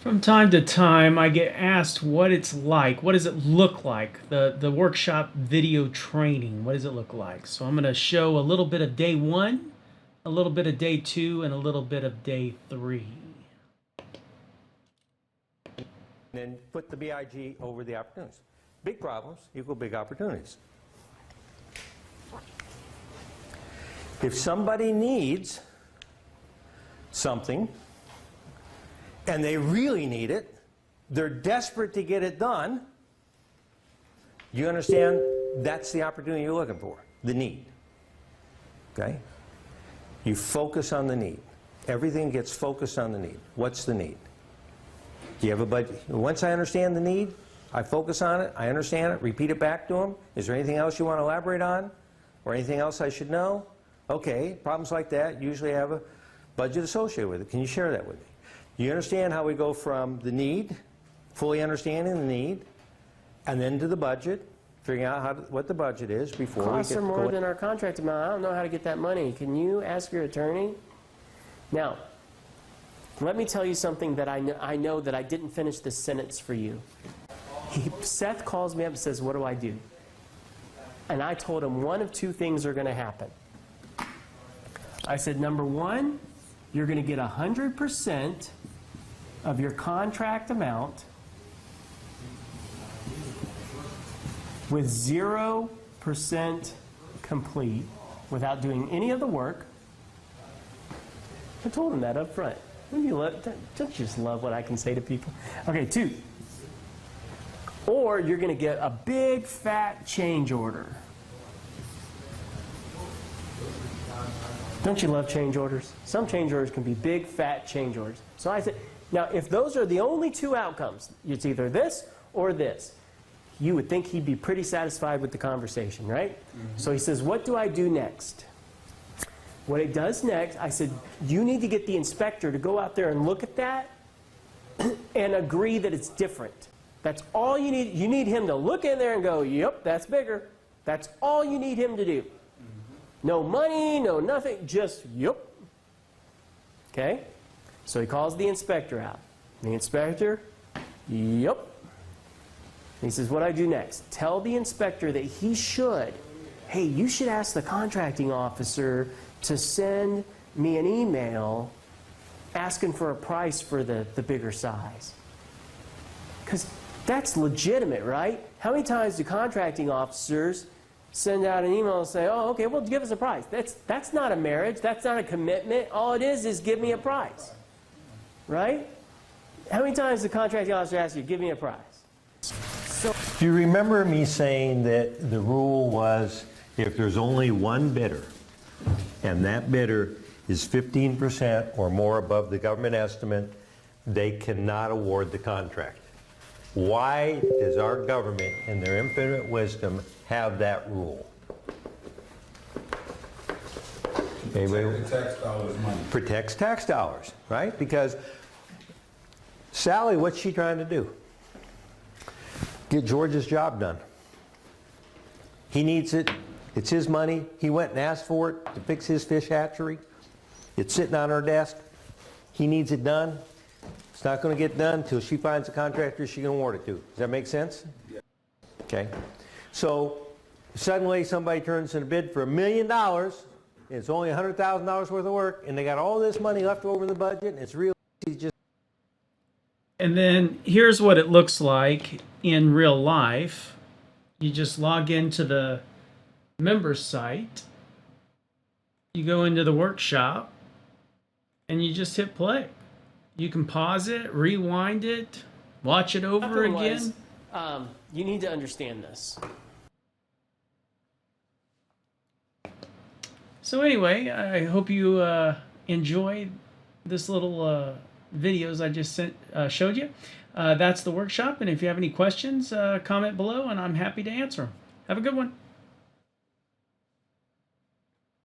From time to time, I get asked what it's like. What does it look like? The workshop video training. What does it look like? So I'm going to show a little bit of day 1, a little bit of day 2, and a little bit of day 3. And then put the BIG over the opportunities. Big problems equal big opportunities. If somebody needs something, and they really need it, they're desperate to get it done, you understand that's the opportunity you're looking for, the need. Okay? You focus on the need. Everything gets focused on the need. What's the need? Do you have a budget? Once I understand the need, I focus on it, I understand it, repeat it back to them. Is there anything else you want to elaborate on? Or anything else I should know? Okay, problems like that usually have a budget associated with it. Can you share that with me? You understand how we go from the need, fully understanding the need, and then to the budget, figuring out what the budget is before we get Costs are more than our contract amount. I don't know how to get that money. Can you ask your attorney? Now, let me tell you something that I know that I didn't finish this sentence for you. Seth calls me up and says, what do I do? And I told him one of two things are going to happen. I said, number one, you're going to get 100% of your contract amount with 0% complete without doing any of the work. I told him that up front. Don't you just love what I can say to people? Okay, 2. Or you're going to get a big fat change order. Don't you love change orders? Some change orders can be big fat change orders. So I said, now if those are the only 2 outcomes, it's either this or this, you would think he'd be pretty satisfied with the conversation, right? Mm-hmm. So he says, what do I do next? What it does next, I said, you need to get the inspector to go out there and look at that and agree that it's different. That's all you need. You need him to look in there and go, yep, that's bigger. That's all you need him to do. No money, no nothing, just yep. Okay? So he calls the inspector out. The inspector, yep. And he says, what do I do next? Tell the inspector that he should, hey, you should ask the contracting officer to send me an email asking for a price for the bigger size. Because that's legitimate, right? How many times do contracting officers send out an email and say, oh, okay, well, give us a price? That's not a marriage. That's not a commitment. All it is give me a price. Right? How many times does the contracting officer ask you, give me a price? So, do you remember me saying that the rule was if there's only one bidder, and that bidder is 15% or more above the government estimate, they cannot award the contract? Why does our government, in their infinite wisdom, have that rule? Protect tax dollars money. Protects tax dollars, right? Because Sally, what's she trying to do? Get George's job done. He needs it. It's his money. He went and asked for it to fix his fish hatchery. It's sitting on her desk. He needs it done. It's not going to get done until she finds a contractor she can award it to. Does that make sense? Yeah. Okay. So suddenly somebody turns in a bid for $1 million, and it's only $100,000 worth of work, and they got all this money left over in the budget, and it's real easy just. And then here's what it looks like in real life. You just log into the members site, you go into the workshop, and you just hit play. You can pause it, rewind it, watch it over again. You need to understand this. So anyway, I hope you enjoyed this little videos I just showed you. That's the workshop, and if you have any questions, comment below, and I'm happy to answer them. Have a good one.